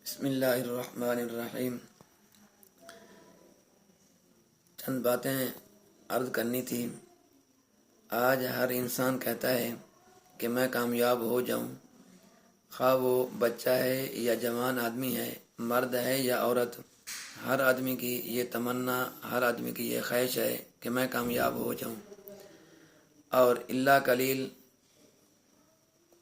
بسم اللہ الرحمن الرحیم۔ چند باتیں عرض کرنی تھی۔ آج ہر انسان کہتا ہے کہ میں کامیاب ہو جاؤں، خواہ وہ بچہ ہے یا جوان آدمی ہے، مرد ہے یا عورت۔ ہر آدمی کی یہ تمنا، ہر آدمی کی یہ خواہش ہے کہ میں کامیاب ہو جاؤں۔ اور اللہ قلیل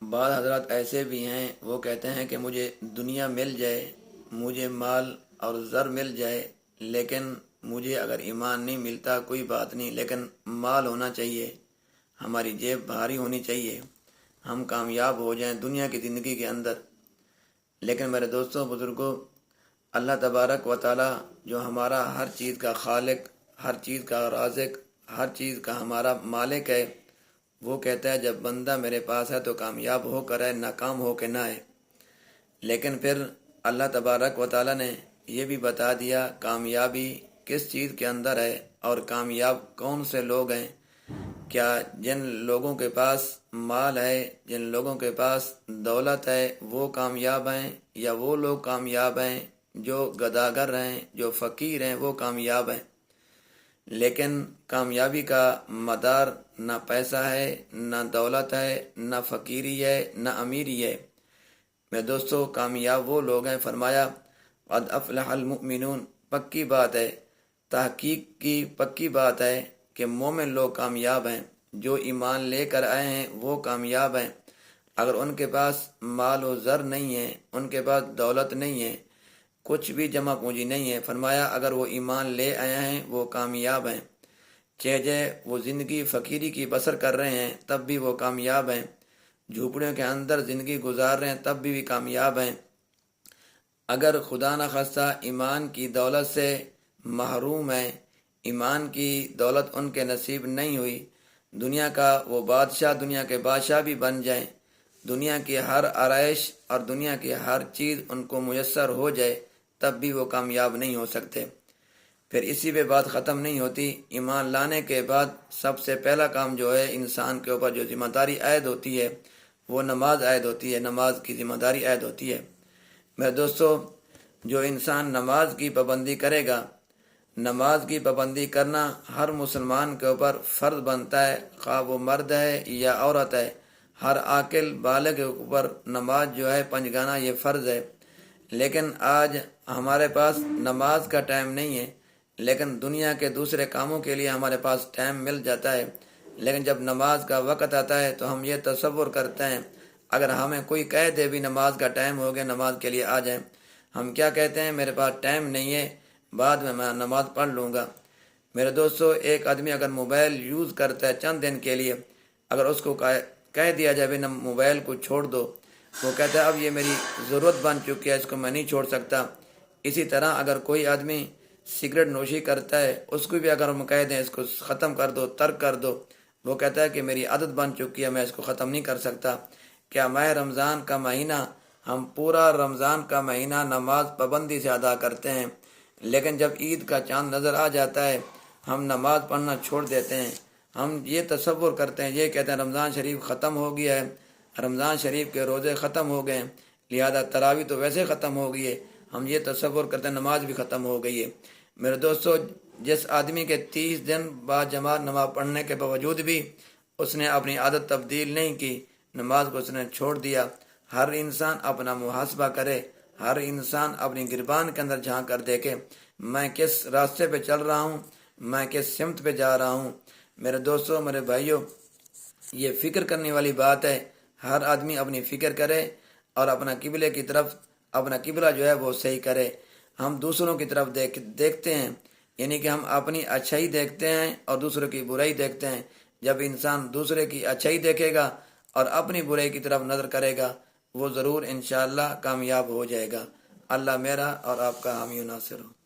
بعض حضرات ایسے بھی ہیں، وہ کہتے ہیں کہ مجھے دنیا مل جائے، مجھے مال اور زر مل جائے، لیکن مجھے اگر ایمان نہیں ملتا کوئی بات نہیں، لیکن مال ہونا چاہیے، ہماری جیب بھاری ہونی چاہیے، ہم کامیاب ہو جائیں دنیا کی زندگی کے اندر۔ لیکن میرے دوستوں، بزرگوں، اللہ تبارک و تعالی جو ہمارا ہر چیز کا خالق، ہر چیز کا رازق، ہر چیز کا ہمارا مالک ہے، وہ کہتا ہے جب بندہ میرے پاس ہے تو کامیاب ہو کر ہے، ناکام ہو کے نہ ہے۔ لیکن پھر اللہ تبارک و تعالی نے یہ بھی بتا دیا کامیابی کس چیز کے اندر ہے اور کامیاب کون سے لوگ ہیں۔ کیا جن لوگوں کے پاس مال ہے، جن لوگوں کے پاس دولت ہے، وہ کامیاب ہیں، یا وہ لوگ کامیاب ہیں جو گداگر ہیں، جو فقیر ہیں، وہ کامیاب ہیں؟ لیکن کامیابی کا مدار نہ پیسہ ہے، نہ دولت ہے، نہ فقیری ہے، نہ امیری ہے۔ میں دوستو، کامیاب وہ لوگ ہیں، فرمایا قد افلح المؤمنون، پکی بات ہے، تحقیق کی پکی بات ہے کہ مومن لوگ کامیاب ہیں، جو ایمان لے کر آئے ہیں وہ کامیاب ہیں۔ اگر ان کے پاس مال و زر نہیں ہے، ان کے پاس دولت نہیں ہے، کچھ بھی جمع پونجی نہیں ہے، فرمایا اگر وہ ایمان لے آئے ہیں وہ کامیاب ہیں۔ چہجے وہ زندگی فقیری کی بسر کر رہے ہیں تب بھی وہ کامیاب ہیں، جھوپڑیوں کے اندر زندگی گزار رہے ہیں تب بھی کامیاب ہیں۔ اگر خدا نہ خواستہ ایمان کی دولت سے محروم ہیں، ایمان کی دولت ان کے نصیب نہیں ہوئی، دنیا کا وہ بادشاہ، دنیا کے بادشاہ بھی بن جائیں، دنیا کی ہر آرائش اور دنیا کی ہر چیز ان کو میسر ہو جائے، تب بھی وہ کامیاب نہیں ہو سکتے۔ پھر اسی پہ بات ختم نہیں ہوتی۔ ایمان لانے کے بعد سب سے پہلا کام جو ہے، انسان کے اوپر جو ذمہ داری عائد ہوتی ہے وہ نماز عائد ہوتی ہے، نماز کی ذمہ داری عائد ہوتی ہے۔ میرے دوستو، جو انسان نماز کی پابندی کرے گا، نماز کی پابندی کرنا ہر مسلمان کے اوپر فرض بنتا ہے، خواہ وہ مرد ہے یا عورت ہے، ہر عاقل بالغ کے اوپر نماز جو ہے پنجگانہ یہ فرض ہے۔ لیکن آج ہمارے پاس نماز کا ٹائم نہیں ہے، لیکن دنیا کے دوسرے کاموں کے لیے ہمارے پاس ٹائم مل جاتا ہے۔ لیکن جب نماز کا وقت آتا ہے تو ہم یہ تصور کرتے ہیں، اگر ہمیں کوئی کہہ دے بھی نماز کا ٹائم ہو گیا، نماز کے لیے آ جائیں، ہم کیا کہتے ہیں، میرے پاس ٹائم نہیں ہے، بعد میں نماز پڑھ لوں گا۔ میرے دوستو، ایک آدمی اگر موبائل یوز کرتا ہے چند دن کے لیے، اگر اس کو کہہ دیا جائے بھی موبائل کو چھوڑ دو، وہ کہتا ہے اب یہ میری ضرورت بن چکی ہے، اس کو میں نہیں چھوڑ سکتا۔ اسی طرح اگر کوئی آدمی سگریٹ نوشی کرتا ہے، اس کو بھی اگر ہم کہہ دیں اس کو ختم کر دو، ترک کر دو، وہ کہتا ہے کہ میری عادت بن چکی ہے، میں اس کو ختم نہیں کر سکتا۔ کیا ماہ رمضان کا مہینہ، ہم پورا رمضان کا مہینہ نماز پابندی سے ادا کرتے ہیں، لیکن جب عید کا چاند نظر آ جاتا ہے ہم نماز پڑھنا چھوڑ دیتے ہیں۔ ہم یہ تصور کرتے ہیں، یہ کہتے ہیں رمضان شریف ختم ہو گیا ہے، رمضان شریف کے روزے ختم ہو گئے ہیں، لہذا تراویح تو ویسے ختم ہو گئی ہے، ہم یہ تصور کرتے ہیں نماز بھی ختم ہو گئی ہے۔ میرے دوستو، جس آدمی کے 30 دن بعد جماعت نماز پڑھنے کے باوجود بھی اس نے اپنی عادت تبدیل نہیں کی، نماز کو اس نے چھوڑ دیا۔ ہر انسان اپنا محاسبہ کرے، ہر انسان اپنی گریبان کے اندر جھانک کر دیکھے، میں کس راستے پہ چل رہا ہوں، میں کس سمت پہ جا رہا ہوں۔ میرے دوستو، میرے بھائیوں، یہ فکر کرنے والی بات ہے، ہر آدمی اپنی فکر کرے اور اپنا قبلے کی طرف، اپنا قبلہ جو ہے وہ صحیح کرے۔ ہم دوسروں کی طرف دیکھتے ہیں، یعنی کہ ہم اپنی اچھائی دیکھتے ہیں اور دوسروں کی برائی دیکھتے ہیں۔ جب انسان دوسرے کی اچھائی دیکھے گا اور اپنی برائی کی طرف نظر کرے گا، وہ ضرور انشاءاللہ کامیاب ہو جائے گا۔ اللہ میرا اور آپ کا حامی و ناصر ہو۔